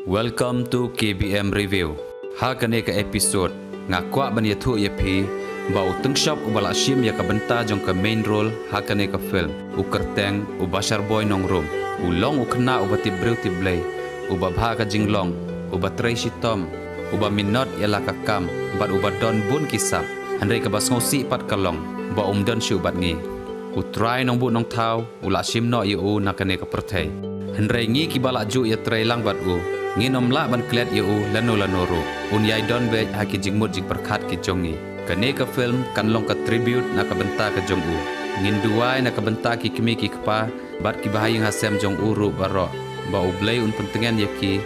Welcome to KBM Review. Hakane ka episode ngakwa ban yathu yapi bau tengshop ubala shim ya ka benta jong ka main role hakane ka film ukerteng ubashar boy nong room ulong ukna ubati breu ti blay ubabha ka jinglong ubatrei shitom uba minot yala ka kam bat ubadon bun kisap handai ka basngosi pat kalong ba umdon shu bat ngi utrai nong bu nong thau ula shim no yu nakane ka perthai handai ngi ki bala ju ya trai lang bat u nginom la ban klet yu lano ru unyai don be haki jingmut jing perkhat ki jongi kane ka film kan long ka tribute na ka benta ka jong u ngin duai na ka benta ki kimi ki kpa bat ki bahayang hasem jong uru baro ba ublay un pentengan yaki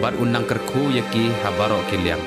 bat unang kerku yaki habaro kiliang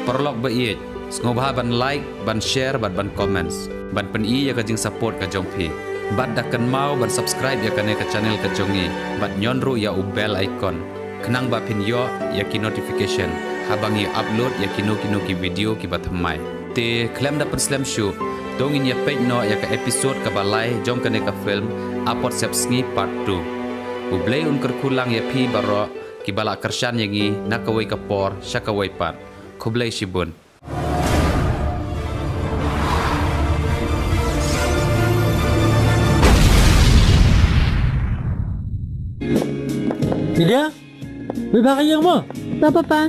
perlok ba iet ngobha ban like ban share ban comments ban pen i ya ka jing support ka jong phi bat dakan mau ban subscribe ya kane ka channel ka jongi bat nyonru ya bell icon kenang ba pin yo yaki notification habangi upload yaki no ki video ki bathamai te klem da pen slam show dongin ya page no ya ka episode ka balai jong kane ka film apot sepsngi part 2 ublay un kerkulang ya phi baro ki bala kershan yangi nakawai kapor syakawai pat kublay shibun Lydia? May bakayang mo? Ba, Papa?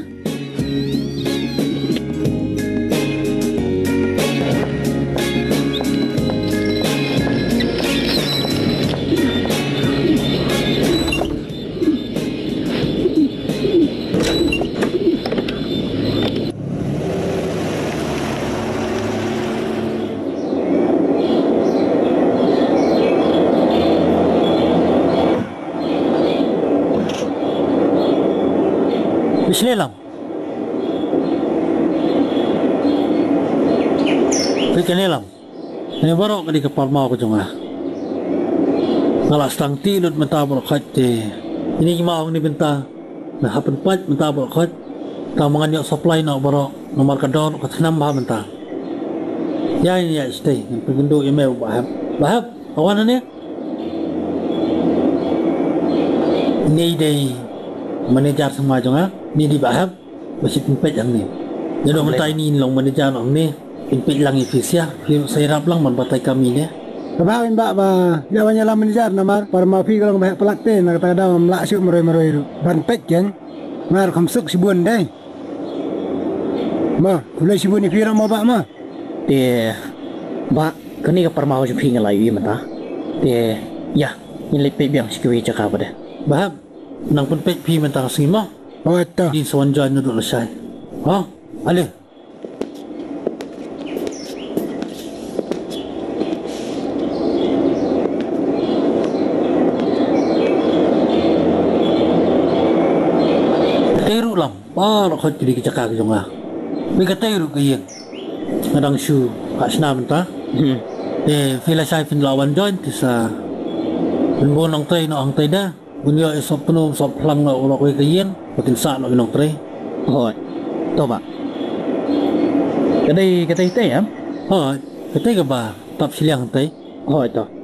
Bisnilang. Kanilang. Ini baru ka di kapal mau ko jonga. Ngalas tang tilot mentabor khat ini mau ni benta. Nah hapen pat mentabor khat. Tamangan yo supply na baru nomor kadon ka tanam ba benta. Ya ini ya stay. Pengundu email bahab. Bahab awan ni. Ni dei manager semua jonga. Ni di bahab masih pimpet yang ni. Jadi mentai ni long manager long ni. Pimpit lang ifisya, saya rap lang manbatay kami niya. Kabahin ba jawanya lah manager namar para mafi kalau banyak pelakte nak kata dah melak syuk meroy itu. Ban pet kan, mar kamsuk sibuan deh. Ma, kulai sibuan ni firman ma ba ma. Ba, kini ka parmaho sa pinga layu mata. Ya, ini lepet biang sikwi cakap pada. Bahab, nang pun pet pi mentang sima. Oh itu. Di sawanjan nuduk lesai. Ha, ale. Para kau jadi kecakar jonga. Mereka tahu kaya. Kadang syu kasna mentah. Fila saya pun lawan join tisa. Pun nong tray nong tray dah. Punya esok penuh sop lang na orang kaya. Makin sak nak nong tray. Oh, toba. Kadai tray ya? Oh, kadai ke ba? Tap siliang tray. Oh itu.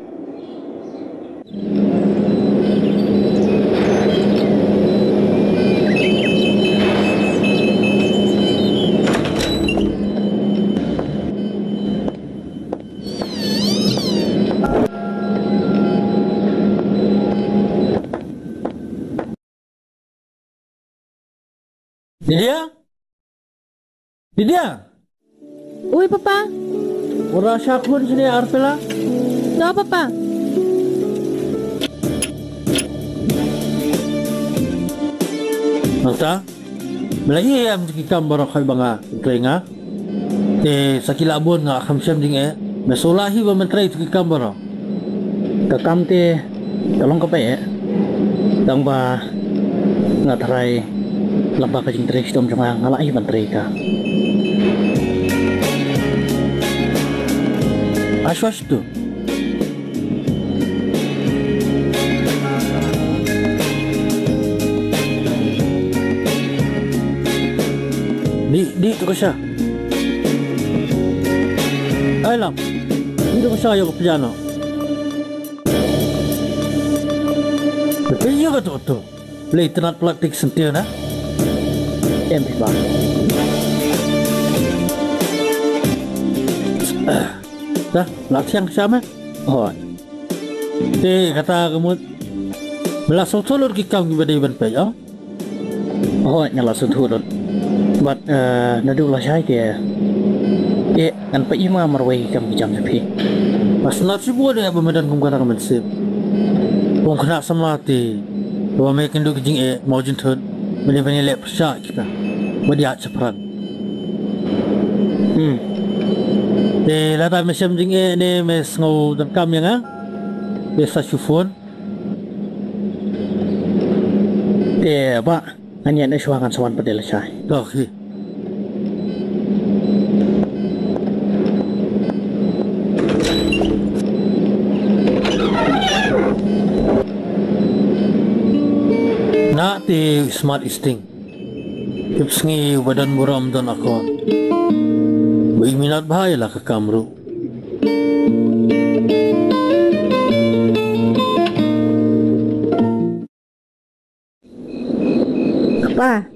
Lydia? Uy, Papa? Ora syakun sini Arpela? No, Papa? Nata? Melagi ayam cikikam barak kay banga iklenga. Sakilabon nga kamsyam ding Mesolahi ba mentray cikikam barak? Kakam tolong ka pa Dang ba nga taray lamba ka jing tray sitom sama ngalai bantray ka. Aswas tu. Di tu kasya. Ay lang. Dito kasya yung piano. Tapi iya ka to. Play tenat praktik sentil na. em bị bắn Dah, lak siang sama. hỏi Kata kamu belas solor kikam di badai ban pej, oh? hỏi nhà là xuân thu rồi but nó đủ là sai kìa ngăn phải ima marway cầm cái jam phi Mas nak si buat dia bermedan kum kata kamu sip. Kum kena sama ti. Bawa mereka duk jing mau jentut. Bani lep syak kita. Badiat seperan. Lata macam jing ni mes ngau dan kam yang biasa shufon. Pak anh nhận được suang sawan pada là sai Dah, hi. Nak ti smart isting. Kipsngi badan muram dan aku. Minat bahaya lah ke kamru. Pa,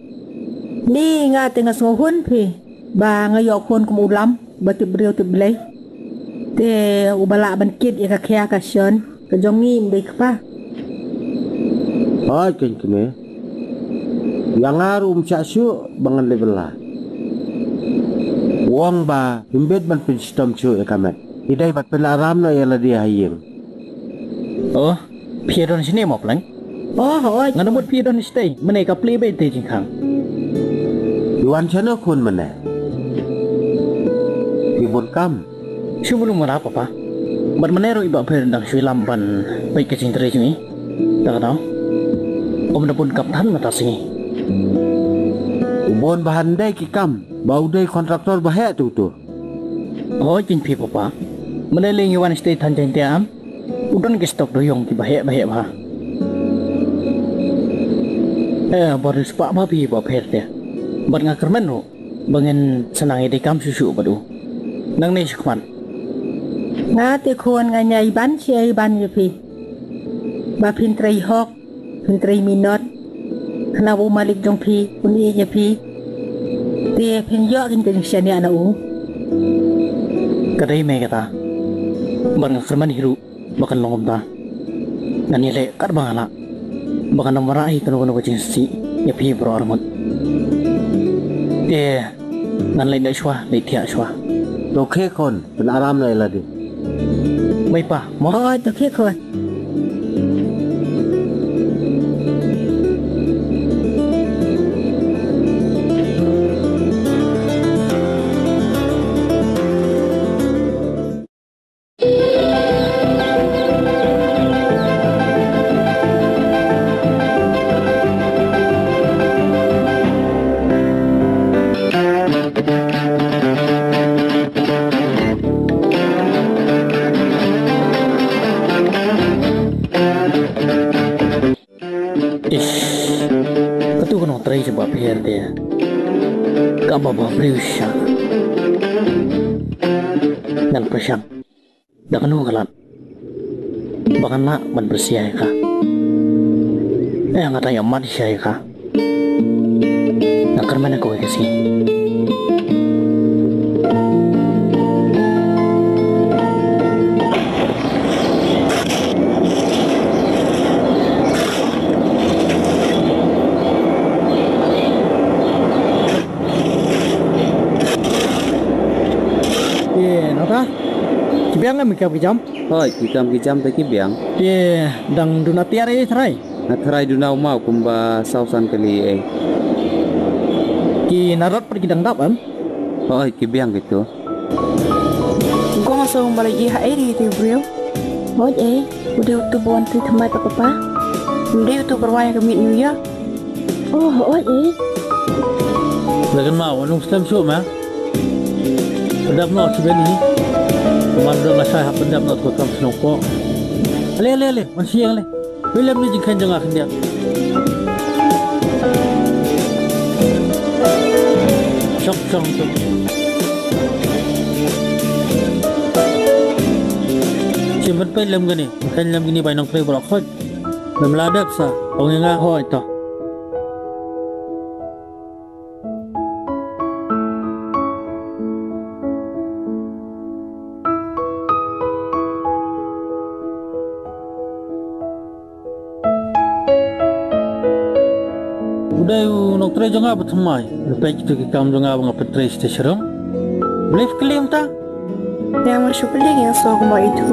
ni nga tengah ngohun pi. Ba ngayok kon kum ulam, batib beriu tib belai. Te ubala bankit ya kakya kasyon, kajongi mbek pa. Ay kan kene. Yang arum syasyu bangan level lah. Wong ba himbet ban pin sistem chu ekamet. Idai bat pen aram no yala dia hayeng. oh phía don sini mau pelang Oh, oi. ngana mut phía don stay mana ka play bay te jing khang Yuan chana kun mana. Ibun kam. sebelum mana apa pa bat mana ro iba pher dang shui lam ban bay ka jing tere jing tak tahu om da pun kap than mata singi Ubon bahan dai ki kam. Bau dai kontraktor bahaya tu tu. oh jin phi papa mana le yuan stay than jeng te am udon ke stok do yong ki bahaya ba baru sepak babi ba pher te bat nga kermen ro bangen senang ide kam susu badu nang ni sukman Nga te kon nga nyai ban siai ban ye pi. Ba pin trai hok, pin trai minot. Kena bu malik jong pi, uni ye pi. Te pin yo kin jeng syani ana u. kadai me kata bat nga kermen hiru bakan longom ta nani le kat bangala bakan namarai kanu kucing si ya pi bro armut nan le na shwa le thia shwa Dokhe kon pen aram no yala di. mai pa mo Oi, to ke kon. Katu kono trai se ba pher de ka ba priusha nan prashang da kanu galan bakan na man bersiai ka ngata ya mat siai ka na kermana ko kasi nota kibiang na mikap kijam Hoi, kikam te kibiang. dang dunatiare trai Natharai dunau mau kumba sausan kali ki narot pergi dang dap Hoi, kibiang gitu. Gua masuk balik ye hai di tu brio. Oi udah tu bon tu thamai pa papa. Udah tu berwaya ke New York. Oh, oi Lagan mau anong stem show ma. Pendap no si beni. Komando ngasai hap pendap no ko kam snoko. Ale, masih ale. William ni jingkan jang akan dia. Chok. Simpan pe lem gani, kan lem gini bai nong pre brok khot. Lem ladak sa, ong nga hoi to Udah nok tre jonga bertemai. Lepas itu kita jonga bang petre stasiun. Belief klaim ta? Yang masuk pelik yang so kuma itu.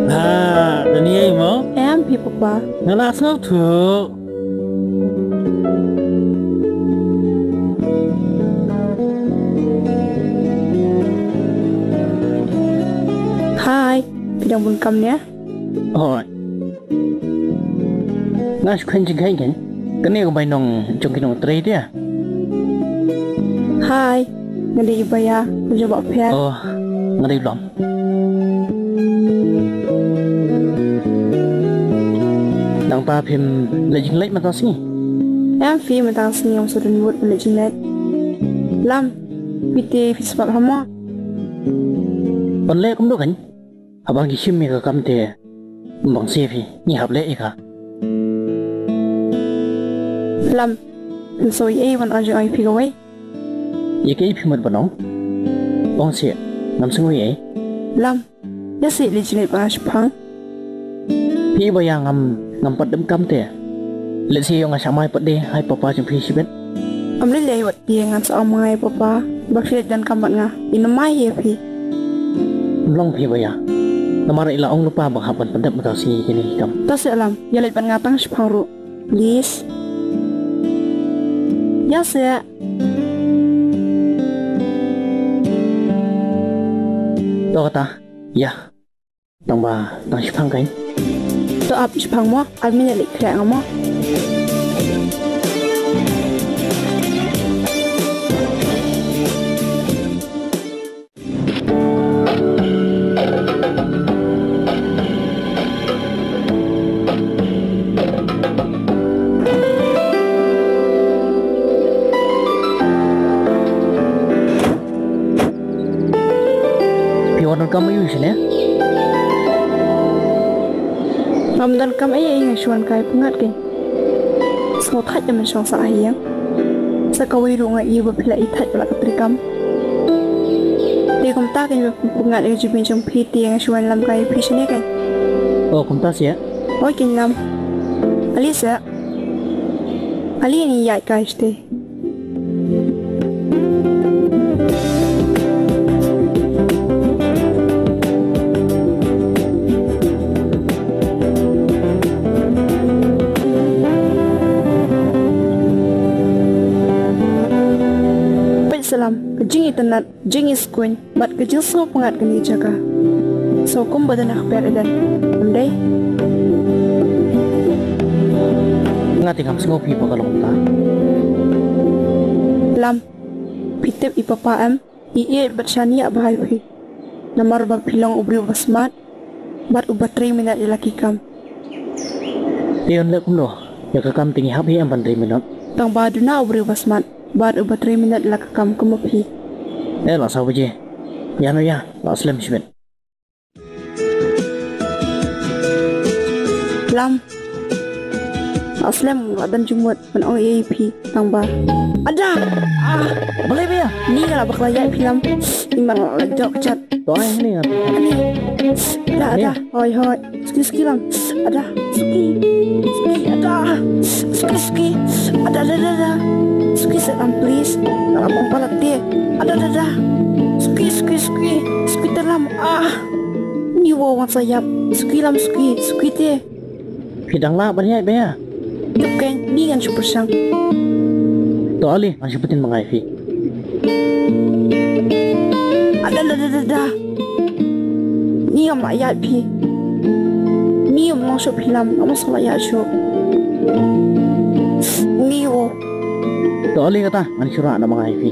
Ha, dan iya mau? MP papa. Ngalas ngau tu. Hai, bidang bungkamnya. Oh. Ngas kencing kan? Kene ko bay nong jongki nong tray dia. Hai, ngadi ibaya, coba pet. Oh, ngadi belum. Nang pa phim lejing lej ma ta si. MP mentang sini yang sudah nyebut leginet. Lam, piti sebab hama. Pan le kum do kan. Abang gi shim mi ka kam te. Bang se phi ni hab le ka. Lam, so ye wan aju ai pi gawai. Ye ke phi mat banong. Bang se nam sing ye. Lam, ya si leginet ba shpang. Phi ba yang ngam pat dem kam te. Le si yong sa mai pat de hai papa jong phi sibet. Am le wat pi ngan so amai papa. Bakit dan kambat nga inamai ye pi. Long phi ba ya. Namara ila ong lupa bang hapan pandap ma ta si kini kam. Tas alam, ya let ban ngatang shpang ru. Please. Ya se. Do kata. Ya. Tang ba tang shpang kan. To ap shpang mo, admin le kra mo. Piwan kam yu sini. Ramdan kam ai ngai chuan kai pungat ke. So that man shong sa ai yang. Sa kawai ru ngai yu phila I that la katrikam. Di kom ta kan pungat e jibin chong piti ngai chuan lam kai pi sini kan. Oh kum ta sia. Oi kin lam. Alisa. Ali ni yai kai ste. Salam, kejing internet, jing iskun, bat kejing so pengat kini jaga. So kum badan nak beradan, andai. Ngati kam sengopi pa kalong ta. Lam, pitip ipapa am, iye bershani abahai pi. Namar bab pilang ubri basmat, bat ubat 3 minit laki kam. Tion le kum lo, ya ka kam tingi hab hi am ban 3 minit. Tang badu na ubri basmat. Bar ubat 3 minit laka kam kumapi. La sa baje. Ya no ya, la slam shibet. Lam. Aslam wadan jumut man ong AP tang bar. Ada. Boleh be ya? Ni kala bakla ya film. Imang lajok chat. Toy ni ngati. Ani. Ada. Hoi hoi. Ski lam. Ada. Ski ada. Ski. Ada. Ski seram please. Dalam palat dia. Ada. Ski dalam. Ni wo wan sayap. Ski dia. Hidang la banyak be ya. Bukan, ni kan super sang. To ali, ang siputin mga ifi. Ada. Ni am ayat pi. Ni am masuk film, am salah ayat show. Ni wo. To ali kata, ang sura na mga ifi.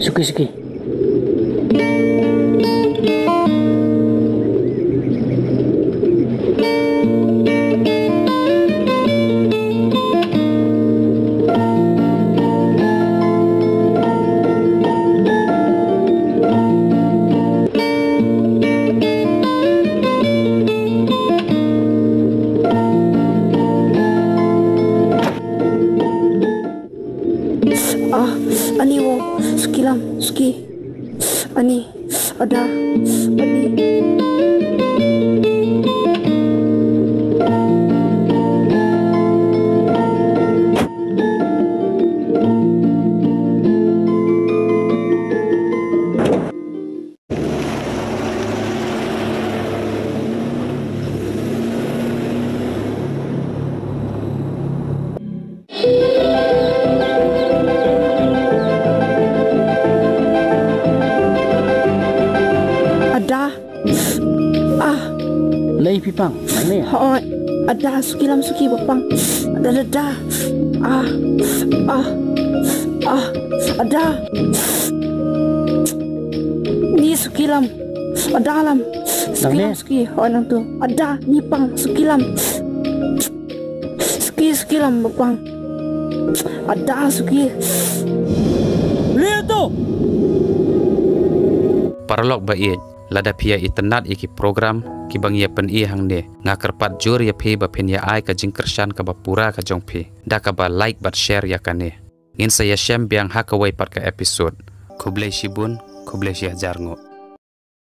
Suki. Ani wo, ski. Ani, ada. Ani. Ada. Lay pipang, mana ya? Oh, ada sukilam suki bapang. Ada. Ada. Ni sukilam. Ada alam. Sukilam suki. Oh nang tu. Ada ni pang sukilam. Sukilam bapang. Ada suki. Lihat tu. Paralog ba iet lada pia itenat iki program ki bang ya pen i hang ne ngakerpat jur ya phe ba pen ya ai ka jingkershan ka bapura ka jong phe da ka ba like bat share ya kane ngin saya shem biang hakawai pat ka episode kublai shibun kublai shi hajar ngo